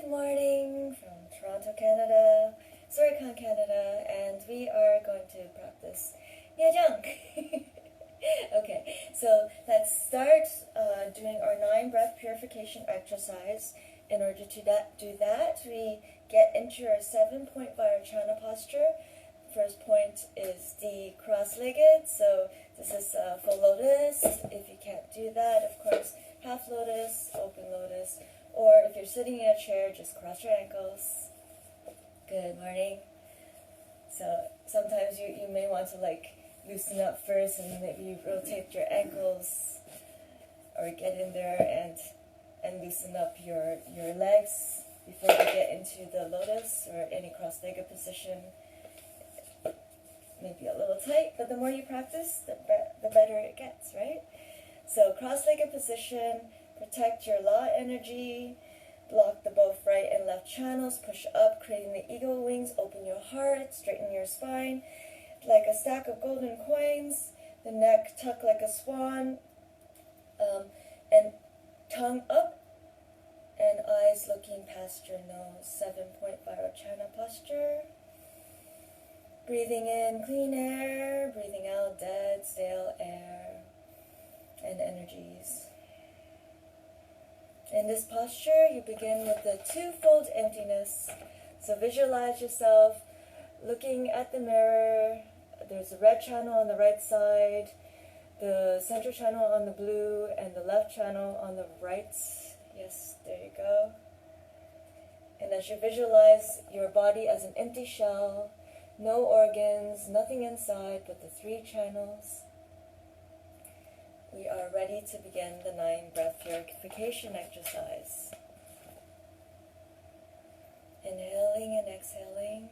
Good morning from Toronto, Canada, Soricon, Canada, and we are going to practice Nejang. Okay, so let's start doing our 9 breath purification exercise. In order to do that, we get into our 7-point Vajrayana posture. First point is the cross-legged, so this is full lotus. If you can't do that, of course, half lotus, open lotus, or if you're sitting in a chair, just cross your ankles. Good morning. So sometimes you may want to loosen up first and maybe rotate your ankles or get in there and loosen up your legs before you get into the lotus or any cross-legged position. Maybe a little tight, but the more you practice, the better it gets, right? So cross-legged position, protect your law energy, block the both right and left channels, push up, creating the eagle wings, open your heart, straighten your spine, like a stack of golden coins, the neck tucked like a swan, and tongue up, and eyes looking past your nose. 7-point Vajrayana posture. Breathing in clean air, breathing out dead, stale air and energies. In this posture, you begin with the twofold emptiness. So visualize yourself looking at the mirror. There's a red channel on the right side, the center channel on the blue, and the left channel on the right. Yes, there you go. And as you visualize your body as an empty shell, no organs, nothing inside but the 3 channels, we are ready to begin the 9 breath purification exercise. Inhaling and exhaling.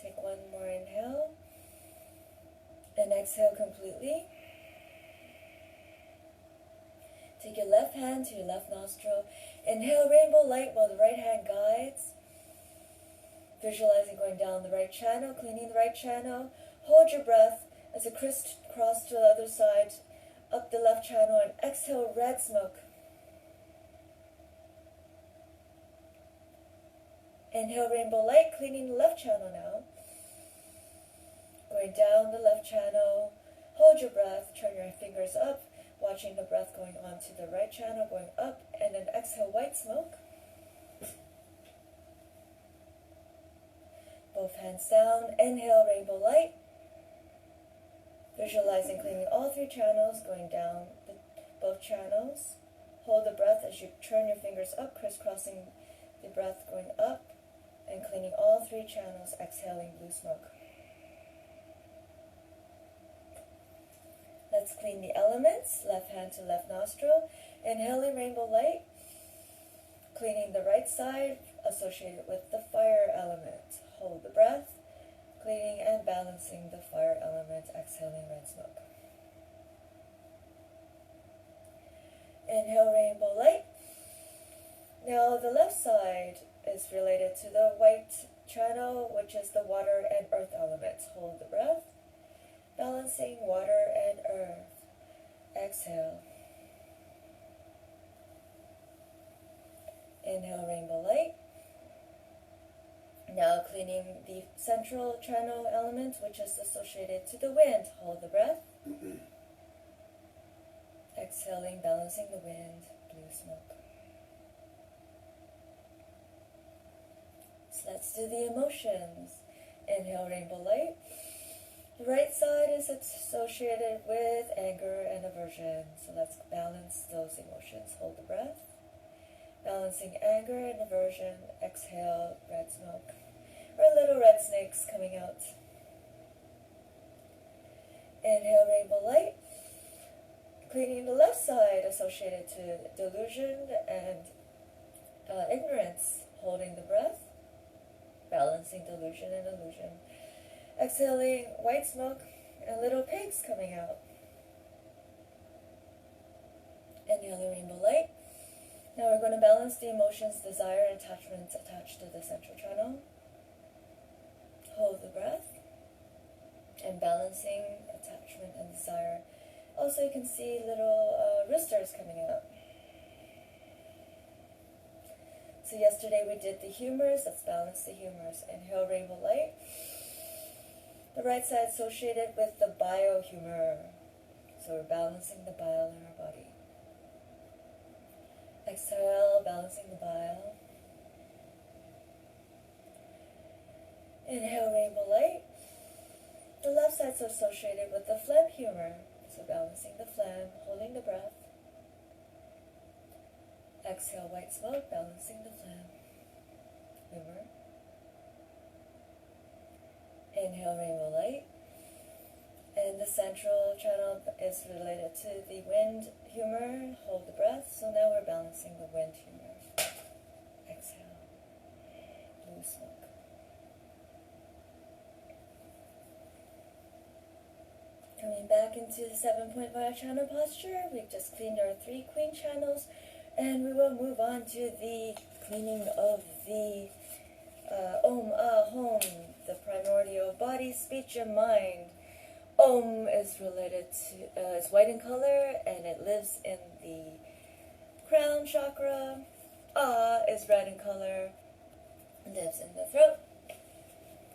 Take one more inhale and exhale completely. Take your left hand to your left nostril. Inhale rainbow light while the right hand guides. Visualizing going down the right channel, cleaning the right channel. Hold your breath as you crisscross to the other side, up the left channel, and exhale red smoke. Inhale rainbow light, cleaning the left channel now. Going down the left channel. Hold your breath, turn your fingers up, watching the breath going on to the right channel, going up, and then exhale white smoke. Both hands down, inhale rainbow light. Visualizing cleaning all 3 channels, going down both channels. Hold the breath as you turn your fingers up, crisscrossing the breath going up, and cleaning all 3 channels, exhaling blue smoke. Let's clean the elements, left hand to left nostril. Inhaling rainbow light, cleaning the right side associated with the fire element. Hold the breath, cleaning and balancing the fire element, exhaling red smoke. Inhale rainbow light. Now the left side is related to the white channel, which is the water and earth elements. Hold the breath, balancing water and earth. Exhale. Inhale rainbow light. Now cleaning the central channel element, which is associated to the wind. Hold the breath. Exhaling, balancing the wind, blue smoke. So let's do the emotions. Inhale rainbow light. The right side is associated with anger and aversion, so let's balance those emotions. Hold the breath. Balancing anger and aversion, exhale red smoke, or little red snakes coming out. Inhale rainbow light. Cleaning the left side associated to delusion and ignorance. Holding the breath. Balancing delusion and illusion. Exhaling white smoke and little pigs coming out. Inhaling rainbow light. Now we're going to balance the emotions, desire, and attachments attached to the central channel. Hold the breath. balancing attachment and desire. Also, you can see little roosters coming out. So yesterday we did the humors. Let's balance the humors. Inhale, rainbow light. The right side associated with the biohumor. So we're balancing the bile in our body. Exhale, balancing the bile. Inhale, rainbow light. The left side's associated with the phlegm humor. So balancing the phlegm, holding the breath. Exhale, white smoke, balancing the phlegm humor. Inhale, rainbow light. And the central channel is related to the wind humor. Hold the breath. So now we're balancing the wind humor. Exhale. Blue smoke. Coming back into the 7.5 channel posture. We've just cleaned our 3 queen channels. And we will move on to the cleaning of the Om, Hom, the primordial body, speech, and mind. Om is related to, is white in color, and it lives in the crown chakra. Ah is red in color, lives in the throat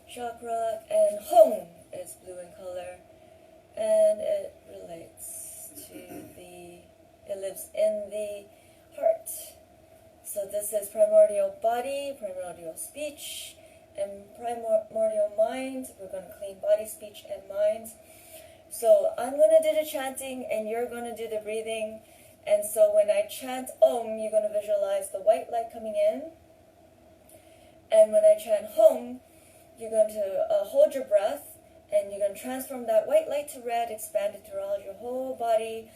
chakra, and Hom is blue in color, and it relates to it lives in the heart. So this is primordial body, primordial speech, and primordial mind. We're going to clean body, speech, and mind. So I'm going to do the chanting and you're going to do the breathing. And so when I chant Om, you're going to visualize the white light coming in. And when I chant Hom, you're going to hold your breath and you're going to transform that white light to red, expand it throughout your whole body,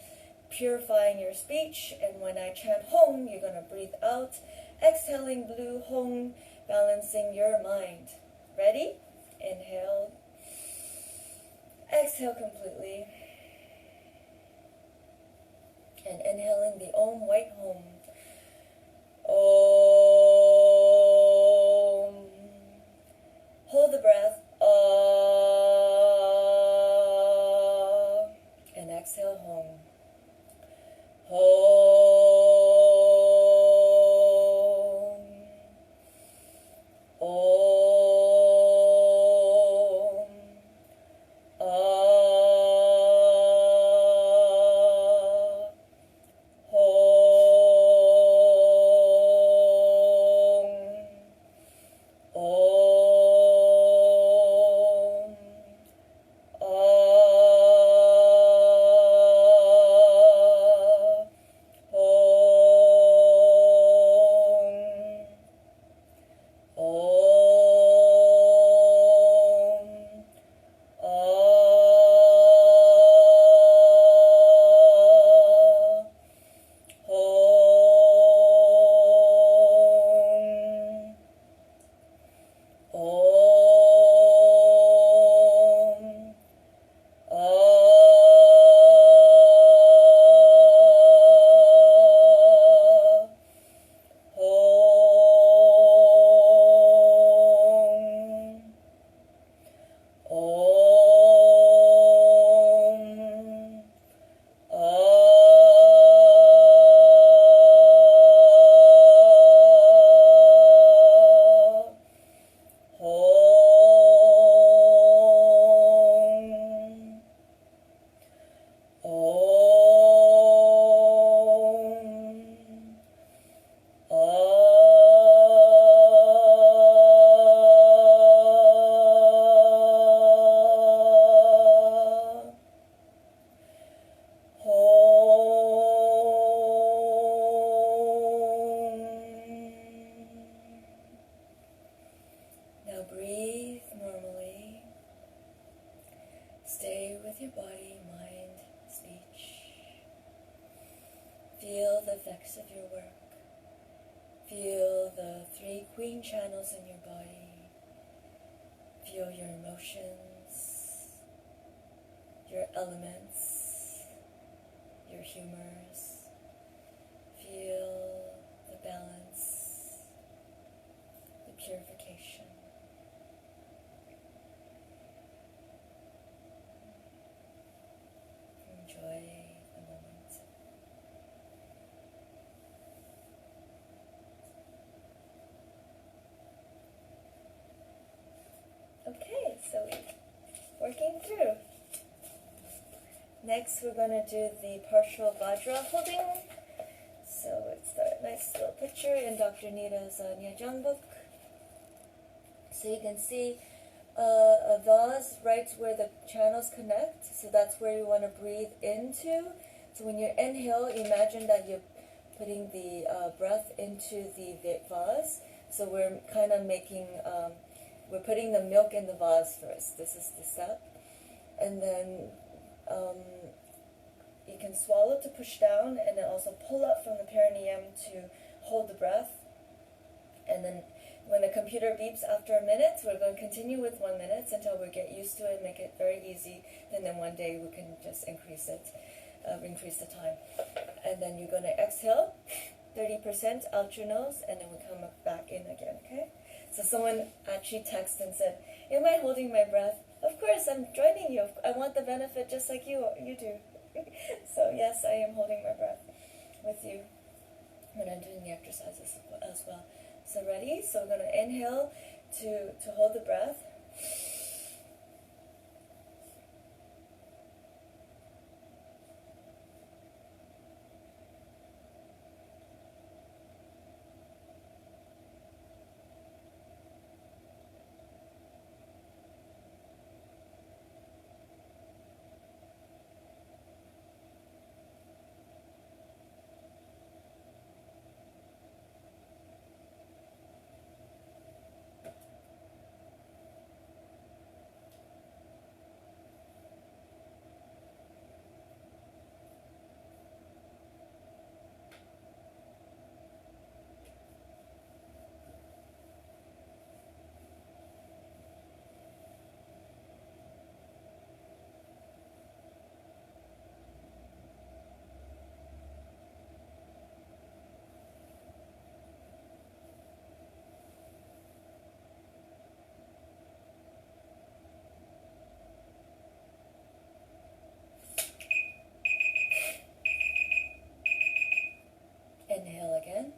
purifying your speech. And when I chant Hom, you're going to breathe out, exhaling blue Hom, balancing your mind. Ready? Inhale. Exhale completely. And inhaling the Om, white Hom. Om. Hold the breath. And exhale Hom. Om. Om. Stay with your body, mind, speech. Feel the effects of your work. Feel the 3 queen channels in your body. Feel your emotions, your elements, your humors. Feel the balance, the purification. through. Next, we're going to do the partial Vajra holding. So it's that nice little picture in Dr. Nita's Nejang book. So you can see a vase right where the channels connect. So that's where you want to breathe into. So when you inhale, imagine that you're putting the breath into the vase. So we're kind of making, we're putting the milk in the vase first. This is the step. And then you can swallow to push down, and then also pull up from the perineum to hold the breath. And then when the computer beeps after a minute, we're going to continue with 1 minute until we get used to it, make it very easy. And then one day we can just increase it, increase the time. And then you're going to exhale 30% out your nose, and then we come back in again, okay? So someone actually texted and said, am I holding my breath? Of course, I'm joining you. I want the benefit just like you do. So yes, I am holding my breath with you when I'm doing the exercises as well. So ready? So we're going to inhale to hold the breath. Inhale again.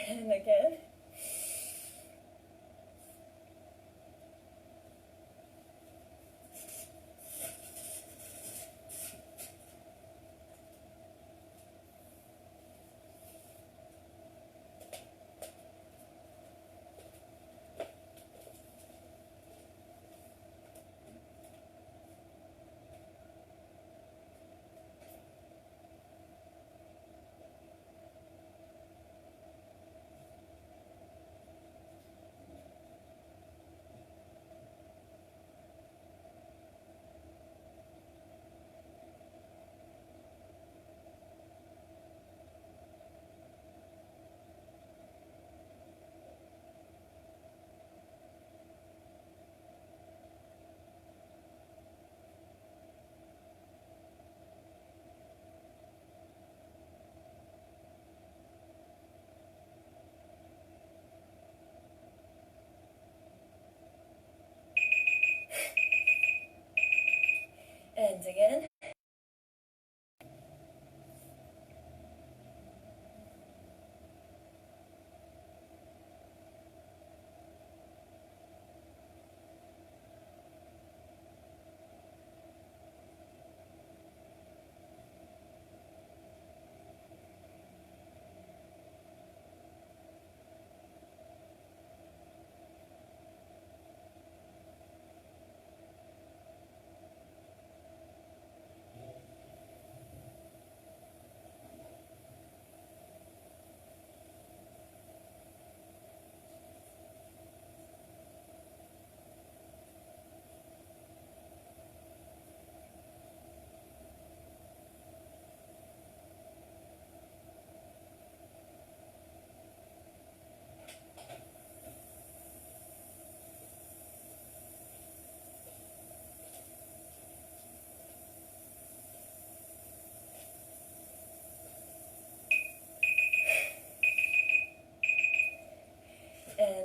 And again.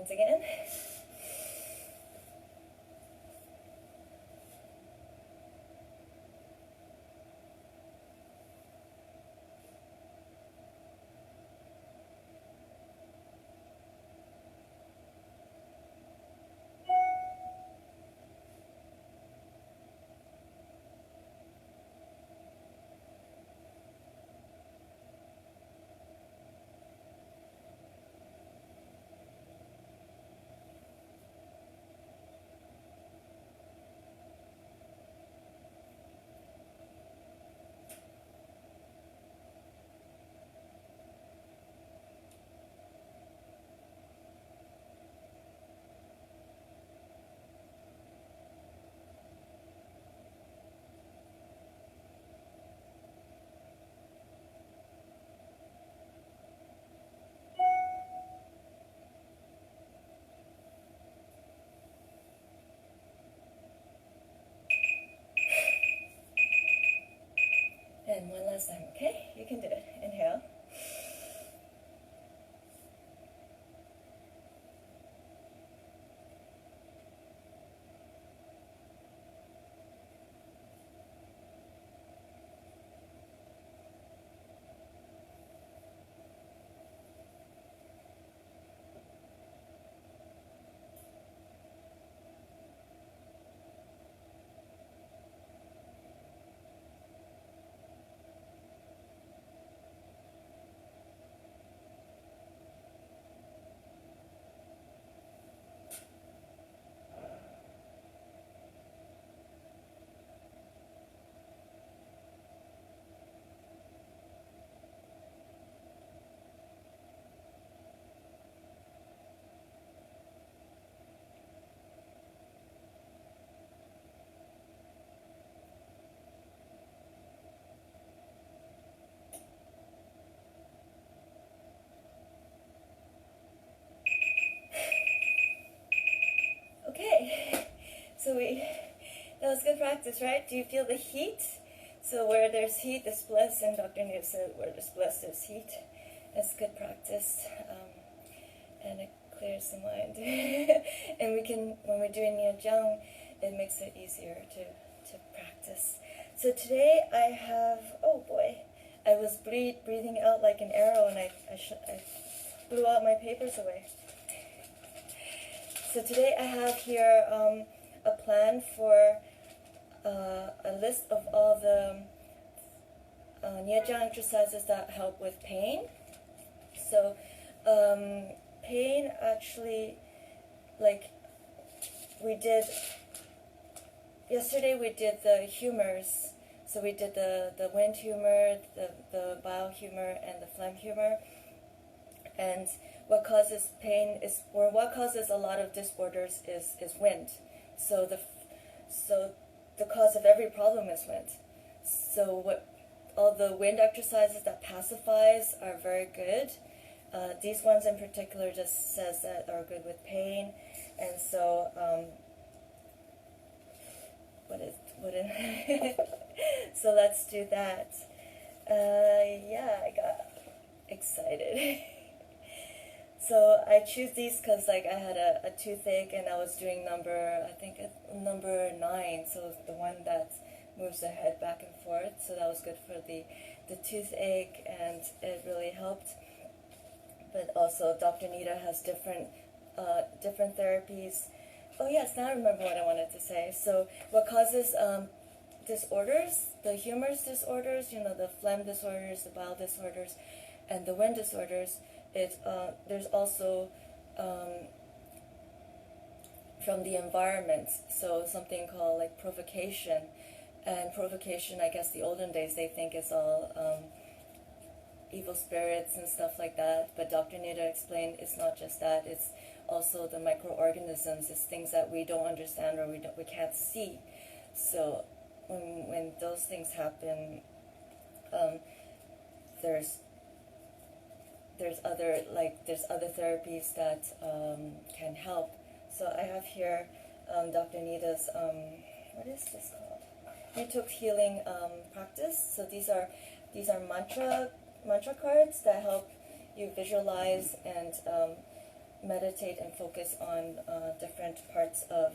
once again. And one last time, okay? You can do it. Inhale. Okay, so that was good practice, right? Do you feel the heat? So where there's heat, there's bliss, and Dr. Neil said where there's bliss, there's heat. That's good practice, and it clears the mind. And we can, when we're doing Nejang, it makes it easier to practice. So today I have, oh boy, I was breathing out like an arrow, and I blew out my papers away. So today I have here a plan for a list of all the Nejang exercises that help with pain. So pain actually, like yesterday we did the humors. So we did the wind humor, the bile humor, and the phlegm humor. And what causes pain is, or what causes a lot of disorders is wind. So the cause of every problem is wind. So all the wind exercises that pacifies are very good. These ones in particular just says that are good with pain. And so so let's do that. Yeah, I got excited. So I choose these because I had a toothache, and I was doing number 9, so the one that moves the head back and forth. So that was good for the toothache, and it really helped. But also Dr. Nita has different therapies. Oh yes, now I remember what I wanted to say. So what causes disorders, the humorous disorders, the phlegm disorders, the bile disorders, and the wind disorders, there's also from the environment, so something called like provocation. And provocation, I guess the olden days they think is all evil spirits and stuff like that, but Dr. Nida explained it's not just that, it's also the microorganisms, it's things that we don't understand or we can't see. So when those things happen, there's other therapies that can help. So I have here Dr. Nida's what is this called? Youtube healing practice. So these are mantra cards that help you visualize and meditate and focus on different parts of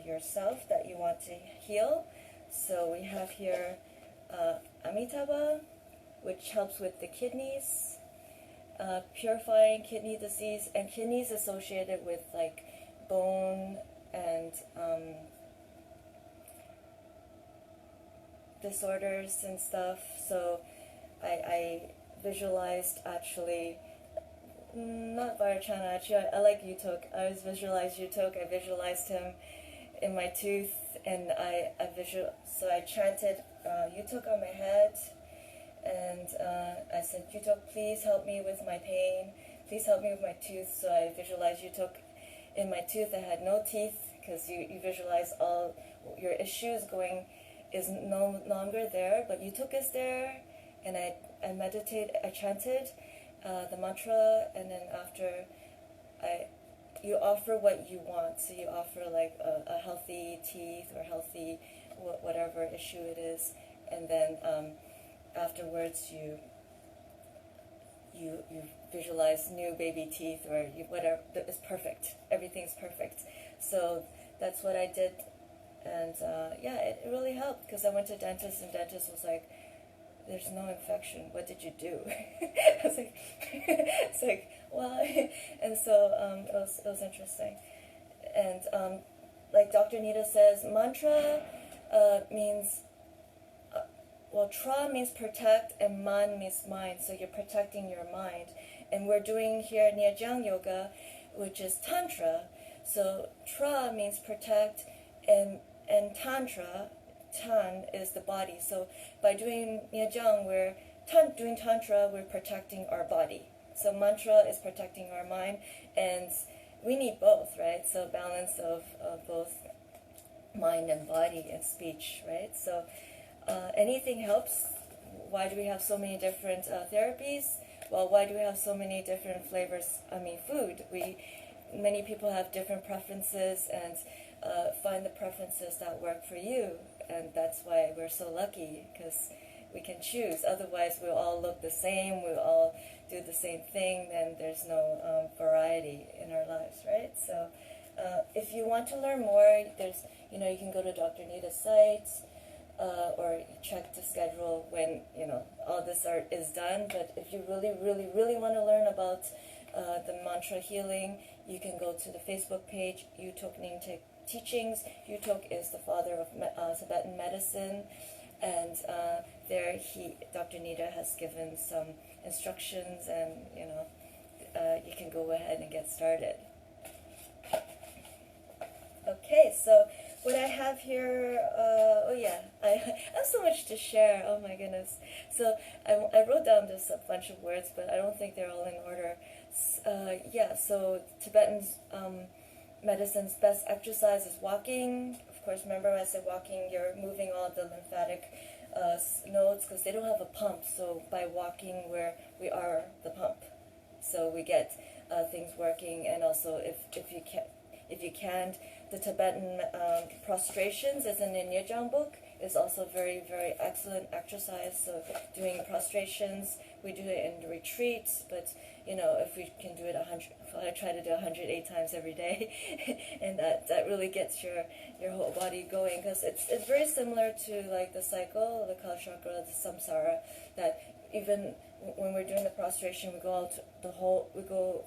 yourself that you want to heal. So we have here Amitabha, which helps with the kidneys, purifying kidney disease, and kidneys associated with like bone and disorders and stuff. So I visualized actually, not Varachana, actually I like Yutok. I visualized Yutok. I visualized him in my tooth, and so I chanted Yutok on my head, and I said, Yutok, please help me with my pain, please help me with my tooth. So I visualized Yutok in my tooth. I had no teeth, because you visualize all your issues is no longer there, but Yutok is there, and I chanted the mantra, and then after you offer what you want. So you offer like a healthy teeth or healthy whatever issue it is, and then afterwards you visualize new baby teeth, or whatever is perfect. Everything's perfect. So that's what I did, and it really helped, because I went to dentist, and dentist was like, there's no infection, what did you do? I was like, it's like, well, and so it was interesting. And like Dr. Nita says, mantra means, tra means protect, and man means mind, so you're protecting your mind. And we're doing here Nejang yoga, which is tantra. So tra means protect, and tantra, tan is the body. So by doing Nejang, we're doing tantra, we're protecting our body. So mantra is protecting our mind, and we need both, right? So balance of both mind and body and speech, right? So anything helps. Why do we have so many different therapies? Well, why do we have so many different flavors? Food. Many people have different preferences, and find the preferences that work for you, and that's why we're so lucky, because we can choose. Otherwise, we'll all look the same, we'll all do the same thing, then there's no variety in our lives, right? So if you want to learn more, you can go to Dr. Nita's site, or check the schedule when all this is done. But if you really, really, really want to learn about the mantra healing, you can go to the Facebook page, Yutok Nyingtik Teachings. Yutok is the father of Tibetan medicine, and there Dr. Nita has given some instructions, and you can go ahead and get started. Okay, so what I have here, I have so much to share, oh my goodness. So I wrote down just a bunch of words, but I don't think they're all in order. So Tibetan medicine's best exercise is walking. Of course, remember when I said walking, you're moving all the lymphatic nodes, because they don't have a pump. So by walking, we are the pump. So we get things working, and also if you can't, the Tibetan prostrations, as in the Nejang book, is also very, very excellent exercise. So doing prostrations, we do it in the retreats, but if we can do it 100, I try to do 108 times every day, and that really gets your whole body going, because it's very similar to like the cycle, the Kala Chakra, the samsara, that even when we're doing the prostration, we go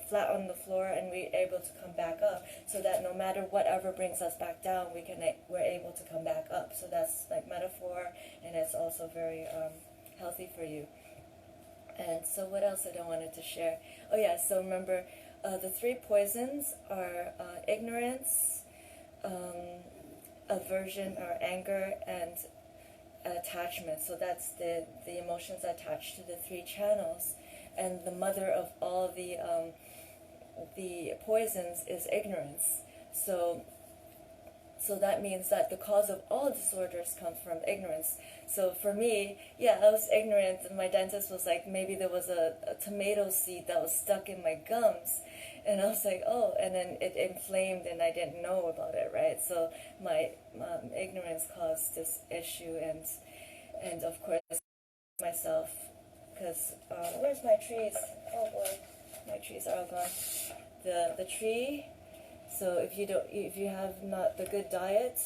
flat on the floor, and we're able to come back up, so that no matter whatever brings us back down, we're able to come back up. So that's like metaphor, and it's also very healthy for you. And so what else I wanted to share? Oh yeah, so remember, the three poisons are ignorance, aversion or anger, and attachment. So that's the emotions attached to the three channels, and the mother of all the poisons is ignorance. So that means that the cause of all disorders comes from ignorance. So for me, I was ignorant, and my dentist was like, maybe there was a tomato seed that was stuck in my gums. And I was like, oh, and then it inflamed, and I didn't know about it, right? So my ignorance caused this issue, and of course myself, because where's my trees? Oh boy, my trees. are all gone. The tree. So if you have not the good diet,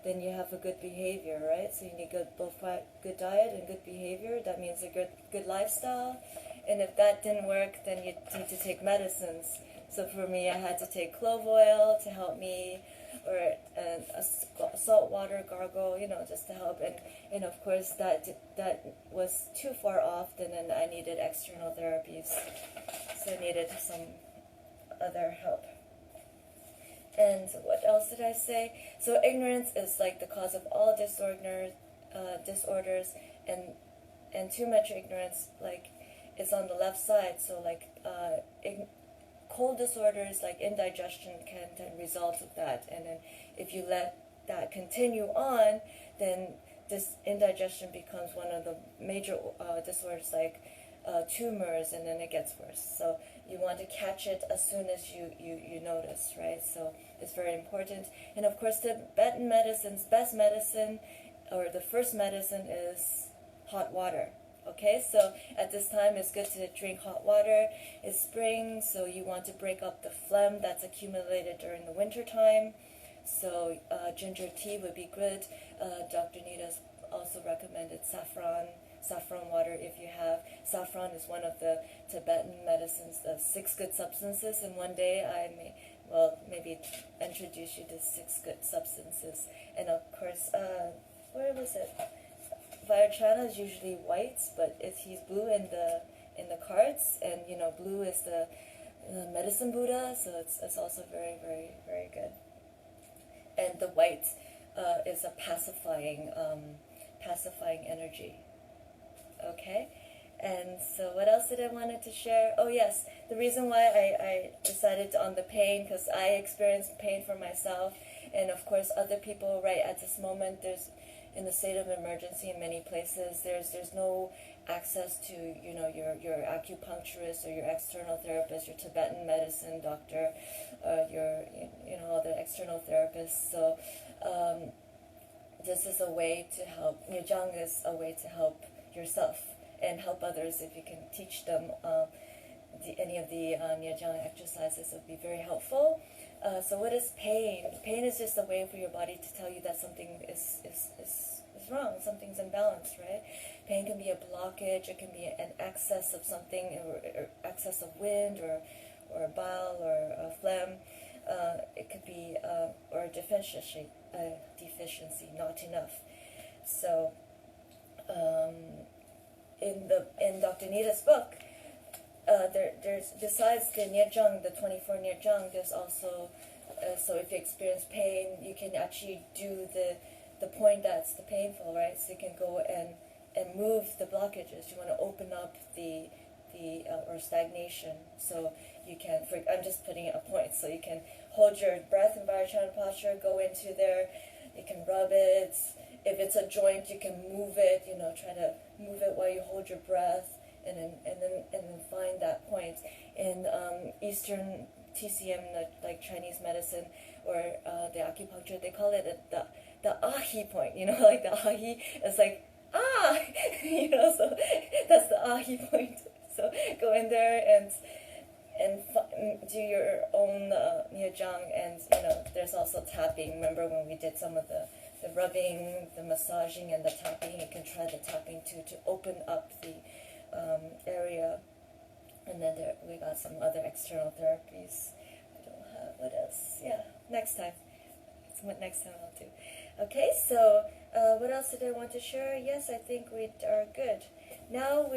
then you have a good behavior, right? So you need both good diet and good behavior. That means a good lifestyle. And if that didn't work, then you need to take medicines. So for me, I had to take clove oil to help me, or a salt water gargle, just to help. And of course, that was too far off, and then I needed external therapies. So I needed some other help. And what else did I say? So ignorance is like the cause of all disorders, and too much ignorance, like, it's on the left side. So like cold disorders like indigestion can result of that, and then if you let that continue on, then this indigestion becomes one of the major disorders like tumors, and then it gets worse. So you want to catch it as soon as you notice, right? So it's very important. And of course, Tibetan medicine's best medicine, or the first medicine, is hot water. Okay, so at this time it's good to drink hot water. It's spring, so you want to break up the phlegm that's accumulated during the winter time. So ginger tea would be good. Dr. Nita's also recommended saffron water if you have. Saffron is one of the Tibetan medicines, the 6 good substances, and one day I maybe introduce you to 6 good substances. And of course, where was it? Vajrayana is usually white, but he's blue in the cards, and blue is the medicine Buddha, so it's also very, very, very good. And the white is a pacifying energy. Okay, and so what else did I wanted to share? Oh yes, the reason why I decided on the pain, because I experienced pain for myself, and of course other people right at this moment. There's in the state of emergency in many places, there's no access to your acupuncturist or your external therapist, your Tibetan medicine doctor, your all the external therapists. So this is a way to help. Nejang is a way to help yourself and help others. If you can teach them any of the Nejang exercises, it would be very helpful. So what is pain? Pain is just a way for your body to tell you that something is wrong, something's imbalanced, right? Pain can be a blockage, it can be an excess of something, or excess of wind, or bile, or phlegm. It could be or a deficiency, not enough. So in Dr. Nita's book, there's besides the Nejang, the 24 Nejang, there's also so if you experience pain, you can actually do the point that's the painful, right? So you can go and move the blockages. You want to open up the or stagnation. So you can, I'm just putting a point. So you can hold your breath in Vajrayana posture, go into there. You can rub it. If it's a joint, you can move it. Try to move it while you hold your breath. And then find that point. In Eastern TCM, like Chinese medicine or the acupuncture, they call it the ahi point. Like the ahi, it's like so that's the ahi point. So go in there and do your own Nejang, and there's also tapping. Remember when we did some of the rubbing, the massaging, and the tapping? You can try the tapping too to open up the area. And then we got some other external therapies. I don't have, what else? Yeah, next time. That's what next time I'll do. Okay, so what else did I want to share? Yes, I think we are good. Now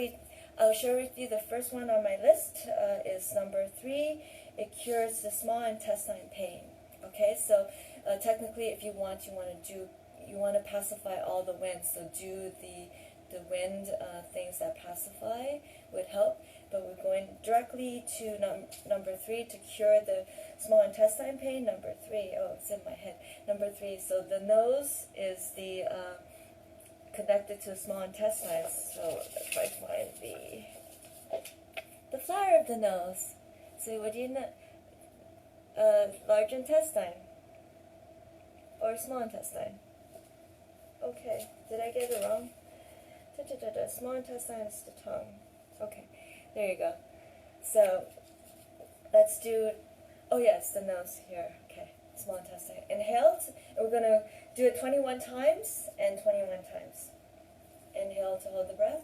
I'll share with you the first one on my list is number 3. It cures the small intestine pain. Okay, so technically, if you want to pacify all the winds. So do the wind things that pacify would help. But we're going directly to number 3 to cure the small intestine pain. Number 3, it's in my head. Number 3, so the nose is the connected to the small intestines. So if I find the flower of the nose. So what do you know? Large intestine or small intestine. Okay, did I get it wrong? Small intestine is the tongue. Okay, there you go. So let's do, oh yes, the nose here. Okay, small intestine. Inhale, we're going to do it 21 times and 21 times. Inhale to hold the breath.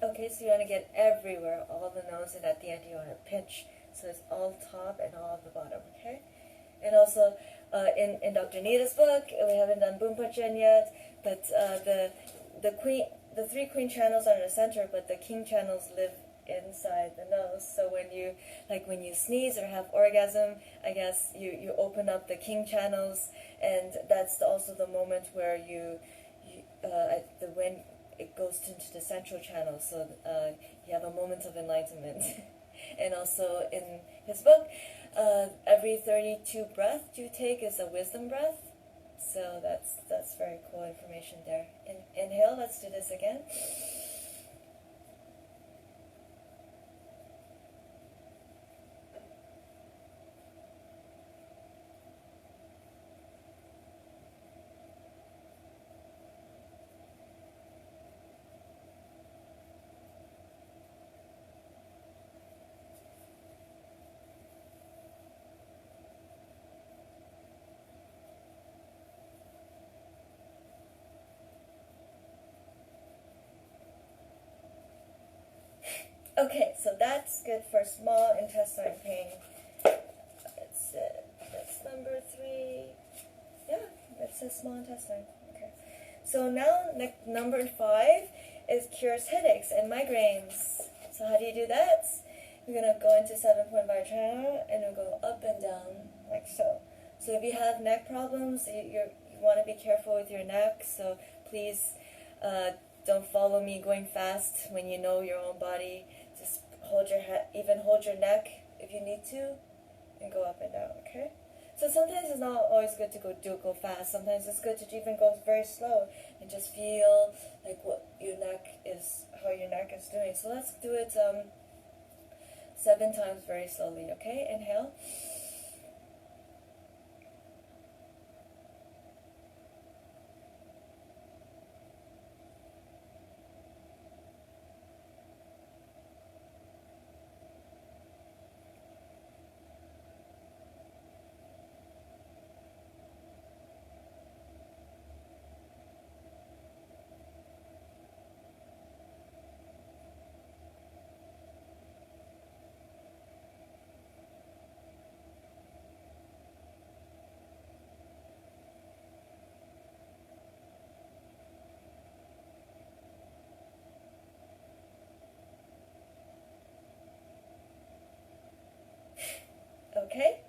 Okay, so you want to get everywhere, all the nose, and at the end you want to pinch, so it's all top and all of the bottom, okay? And also, in Dr. Nita's book, we haven't done Bumpachan yet, but the three queen channels are in the center, but the king channels live inside the nose. So when you sneeze or have orgasm, I guess you open up the king channels, and that's also the moment where when it goes into the central channel, so you have a moment of enlightenment. And also in his book, every 32 breath you take is a wisdom breath. So that's very cool information there. Inhale, let's do this again. Okay, so that's good for small intestine pain. That's number 3. Yeah, that says small intestine. Okay. So now, number 5 is cures headaches and migraines. So how do you do that? We're going to go into 7-point Vajrayana and we'll go up and down like so. So if you have neck problems, you want to be careful with your neck. So please don't follow me going fast when you know your own body. Just hold your head, even hold your neck if you need to, and go up and down, okay? So sometimes it's not always good to go fast. Sometimes it's good to even go very slow and just feel like how your neck is doing. So let's do it 7 times very slowly, okay? Inhale. Okay,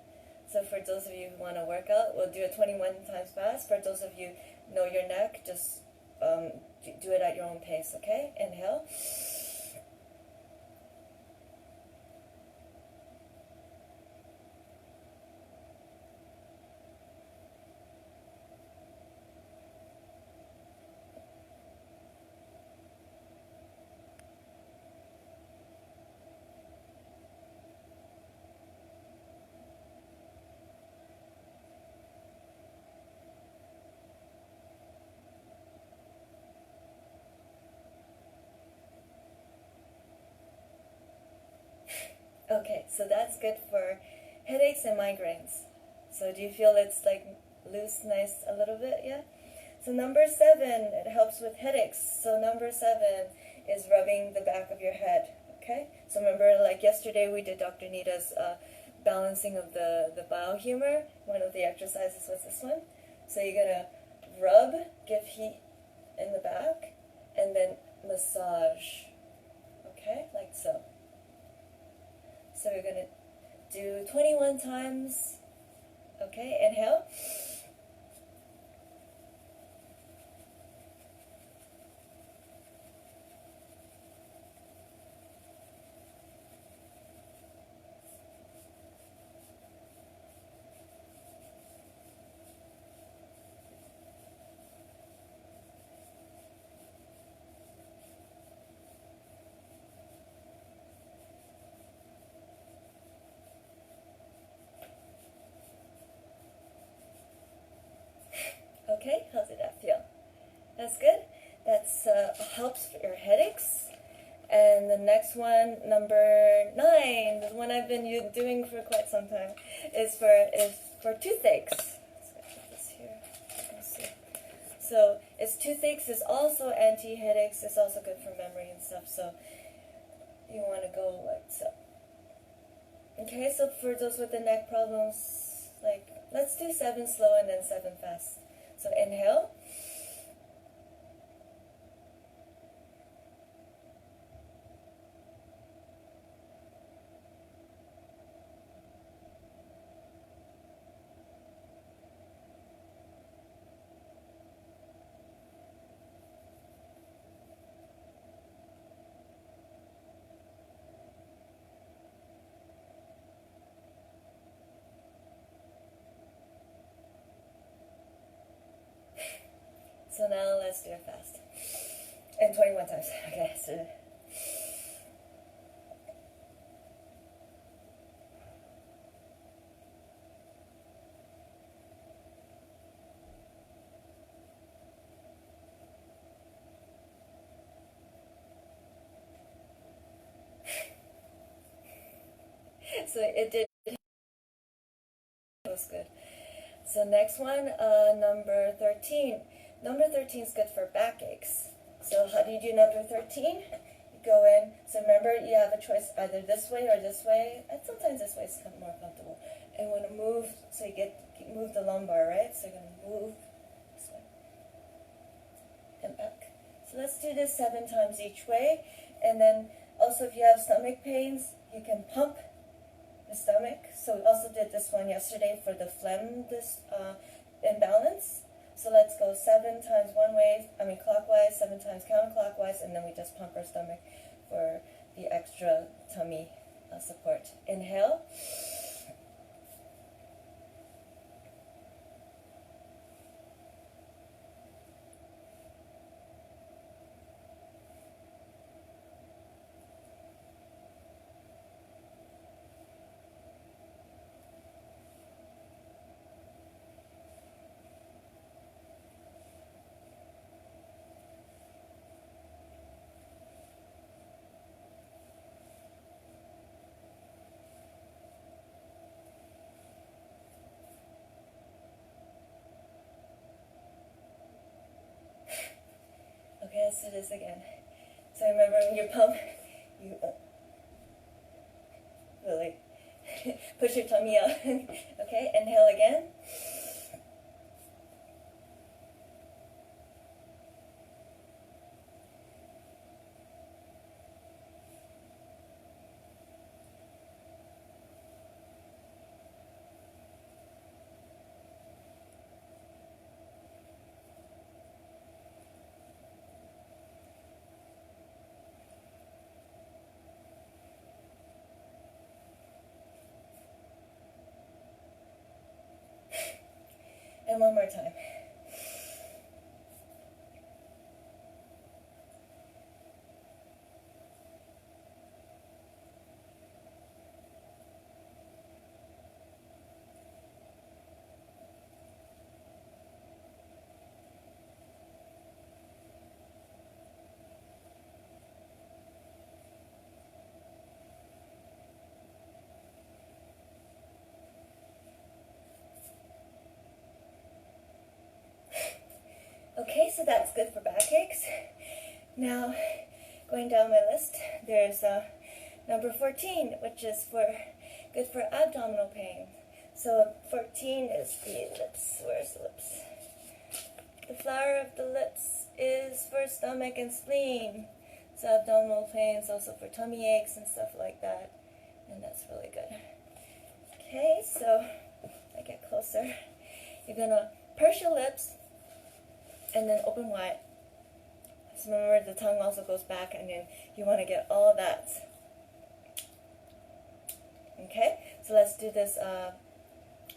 so for those of you who want to work out, we'll do it 21 times fast. For those of you who know your neck, just do it at your own pace, okay? Inhale. Okay, so that's good for headaches and migraines. So do you feel it's like loose, nice a little bit? Yeah? So number 7, it helps with headaches. So number 7 is rubbing the back of your head. Okay? So remember, like yesterday we did Dr. Nita's balancing of the bowel humor. One of the exercises was this one. So you're going to rub, give heat in the back, and then massage. Okay? Like so. So we're going to do 21 times. Okay, inhale. helps your headaches. And the next one, number 9, the one I've been doing for quite some time, is for toothaches. So it's toothaches is also anti-headaches. It's also good for memory and stuff. So you want to go like so. Okay, so for those with the neck problems, like let's do 7 slow and then 7 fast. So inhale. So now let's do it fast. And 21 times. Okay, so it did. It was good. So next one, number 13. Number 13 is good for backaches. So how do you do number 13? You go in. So remember, you have a choice either this way or this way. And sometimes this way is kind of more comfortable. And you want to move, so you move the lumbar, right? So you're going to move this way and back. So let's do this 7 times each way. And then also if you have stomach pains, you can pump the stomach. So we also did this one yesterday for the phlegm imbalance. So let's go 7 times clockwise, 7 times counterclockwise, and then we just pump our stomach for the extra tummy support. Inhale. Okay, let's do this again. So remember when you pump, you really push your tummy out. Okay, inhale again. And one more time. Okay, so that's good for backaches. Now, going down my list, there's number 14, which is good for abdominal pain. So 14 is the lips. Where's the lips? The flower of the lips is for stomach and spleen. So abdominal pain is also for tummy aches and stuff like that. And that's really good. Okay, so I get closer. You're gonna purse your lips and then open wide. So remember, the tongue also goes back, and then you want to get all of that. Okay, so let's do this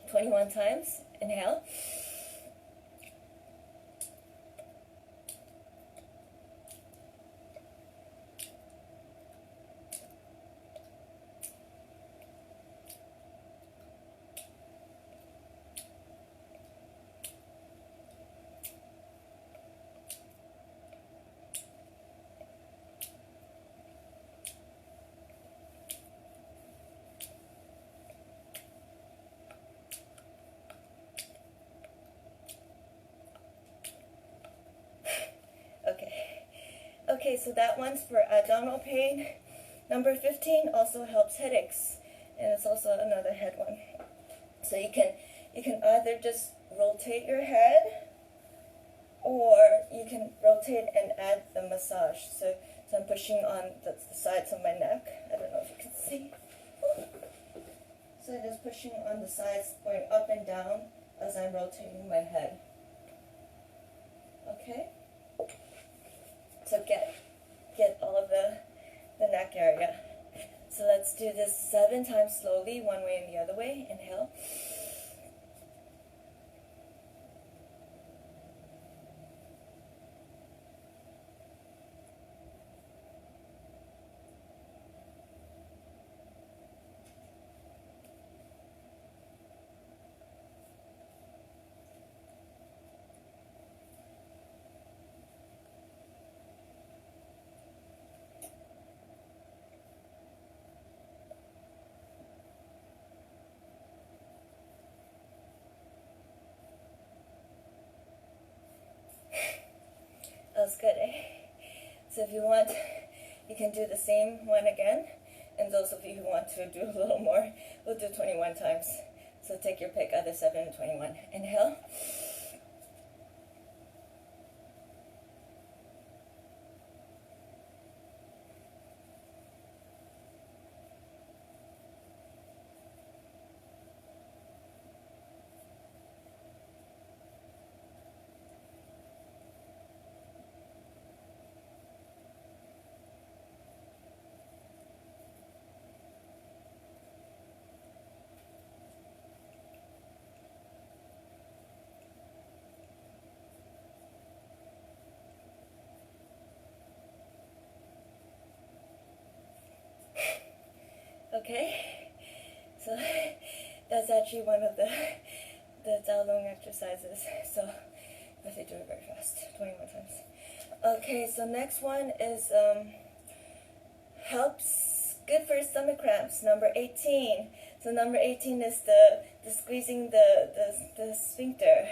21 times. Inhale. Okay, so that one's for abdominal pain. Number 15 also helps headaches, and it's also another head one. So you can either just rotate your head, or you can rotate and add the massage. So I'm pushing on the sides of my neck. I don't know if you can see. So I'm just pushing on the sides, going up and down as I'm rotating my head. Okay? So get all of the neck area. So let's do this 7 times slowly, one way and the other way. Inhale. That was good, eh? So if you want, you can do the same one again. And those of you who want to do a little more, we'll do 21 times. So take your pick, either 7 and 21. Inhale. Okay, so that's actually one of the Zhaolong exercises. So I have to do it very fast, 21 times. Okay, so next one is helps, good for stomach cramps, number 18. So number 18 is the squeezing the sphincter.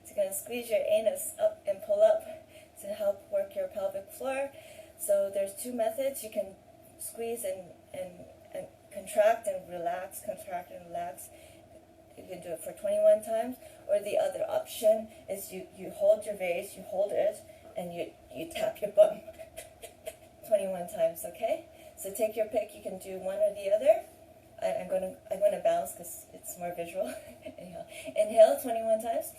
So you're going to squeeze your anus up and pull up to help work your pelvic floor. So there's 2 methods. You can squeeze and contract and relax, contract and relax. You can do it for 21 times. Or the other option is you hold your vase, you hold it, and you tap your bum 21 times, okay? So take your pick. You can do one or the other. I'm gonna bounce because it's more visual. Inhale. Inhale 21 times.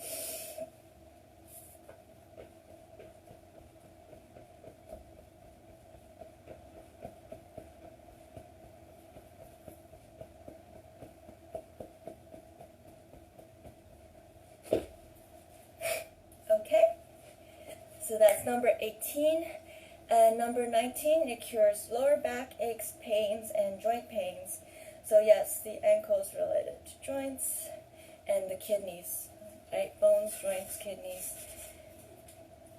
So that's number 18. And number 19, it cures lower back aches, pains, and joint pains. So yes, the ankle is related to joints and the kidneys, right? Bones, joints, kidneys.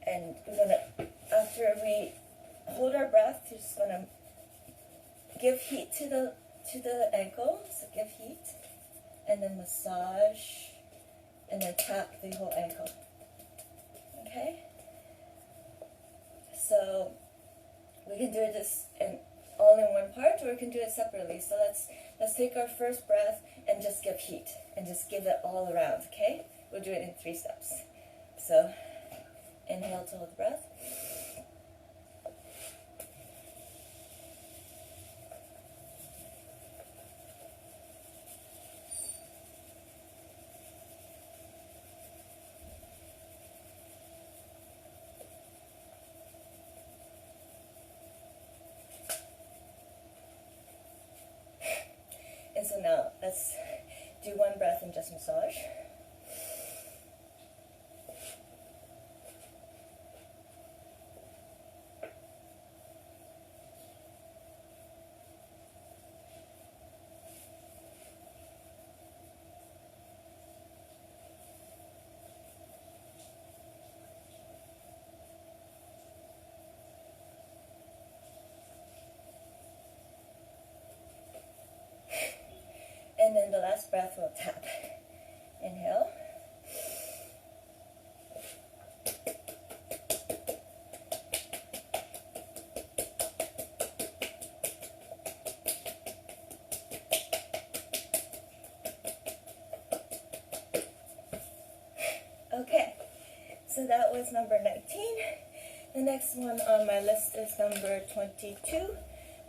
And we're gonna, after we hold our breath, we're just gonna give heat to the ankle. So give heat, and then massage, and then tap the whole ankle. Okay. So we can do it just all in one part, or we can do it separately. So let's take our first breath and just give heat and just give it all around. Okay, we'll do it in 3 steps. So inhale to hold the breath. And so now let's do 1 breath and just massage. And then the last breath we'll tap. Inhale. Okay, so that was number 19. The next one on my list is number 22.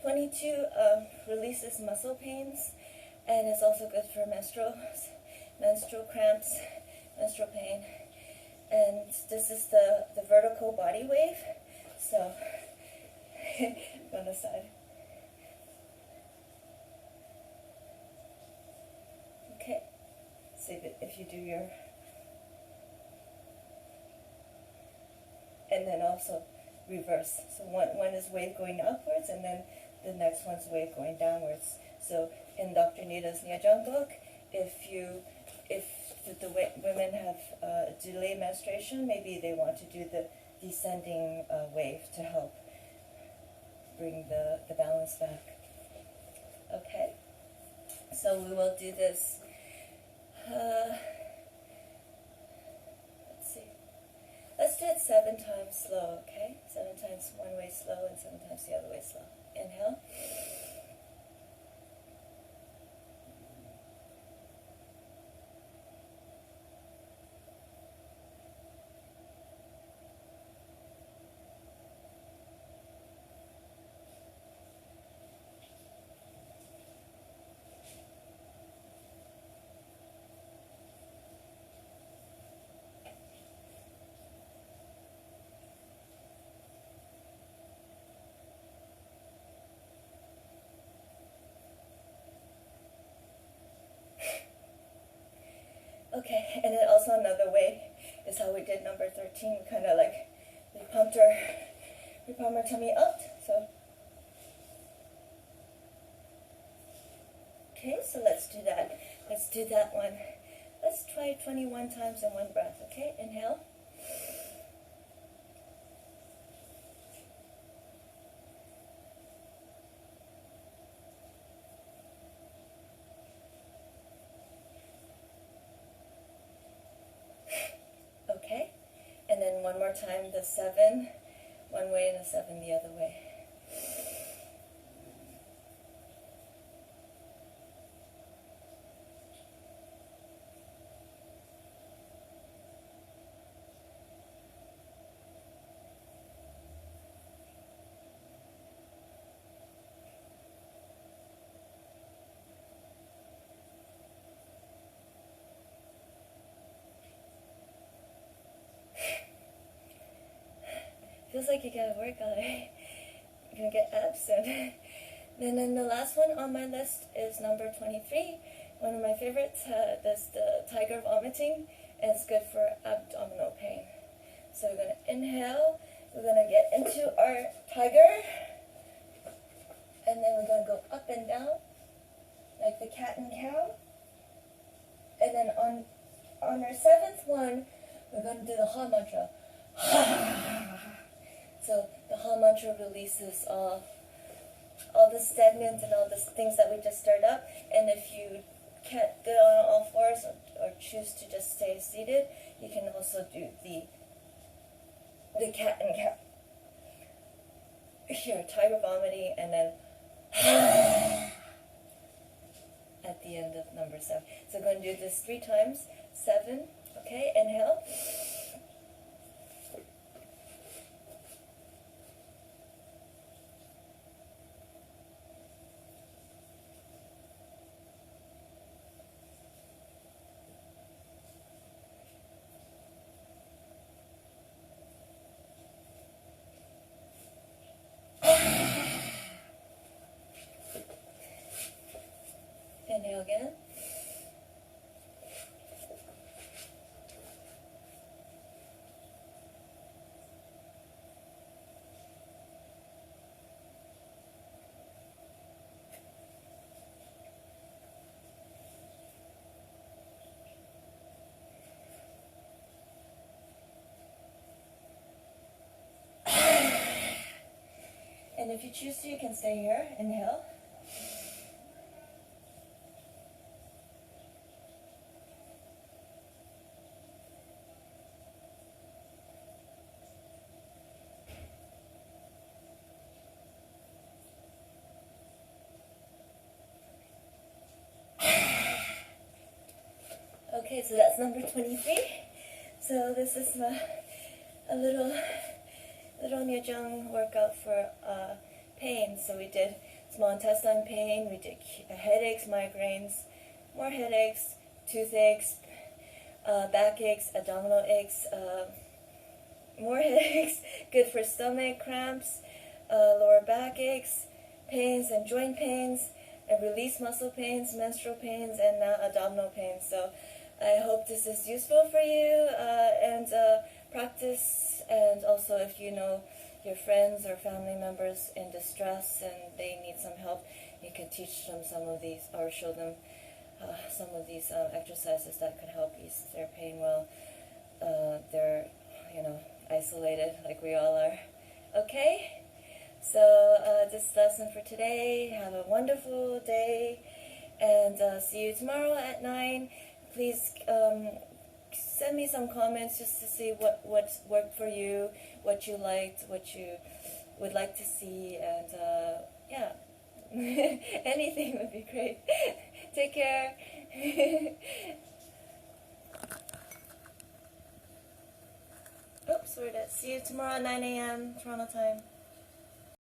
22 releases muscle pains, and is also good for menstrual cramps, menstrual pain. And this is the vertical body wave. So, on the side. Okay, so if you do your, and then also reverse. So one is wave going upwards, and then the next one's wave going downwards. So in Dr. Nita's Nejang book, if the women have delayed menstruation, maybe they want to do the descending wave to help bring the balance back. Okay, so we will do this. Let's see. Let's do it 7 times slow, okay? 7 times one way slow and 7 times the other way slow. Inhale. Okay, and then also another way is how we did number 13. We kind of like, we pumped our tummy up, so. Okay, so let's do that. Let's do that one. Let's try 21 times in one breath, okay? Inhale. Okay, and then one more time, the 7 one way and the 7 the other way. Feels like you gotta work on it. You're gonna get abs soon. And then the last one on my list is number 23. One of my favorites. That's the tiger vomiting, and it's good for abdominal pain. So we're gonna inhale. We're gonna get into our tiger, and then we're gonna go up and down like the cat and cow. And then on our 7th one, we're gonna do the Ha mantra. So the Ha mantra releases all the stagnant and all the things that we just stirred up. And if you can't do it on all fours or choose to just stay seated, you can also do the cat and cow. Here, tiger vomiting, and then at the end of number 7. So we're going to do this 3 times. 7, okay, inhale. Inhale again. And if you choose to, you can stay here. Inhale. Okay, so that's number 23. So this is a little Nejang workout for pain. So we did small intestine pain, we did headaches, migraines, more headaches, toothaches, backaches, abdominal aches, more headaches, good for stomach cramps, lower back aches, pains and joint pains, and release muscle pains, menstrual pains, and now abdominal pains. So I hope this is useful for you, and practice. And also if you know your friends or family members in distress and they need some help, you can teach them some of these, or show them some of these exercises that could help ease their pain while they're, isolated like we all are. Okay? So this lesson for today. Have a wonderful day, and see you tomorrow at 9. Please send me some comments just to see what worked for you, what you liked, what you would like to see, and yeah, anything would be great. Take care. Oops, sorry. See you tomorrow at 9 a.m. Toronto time.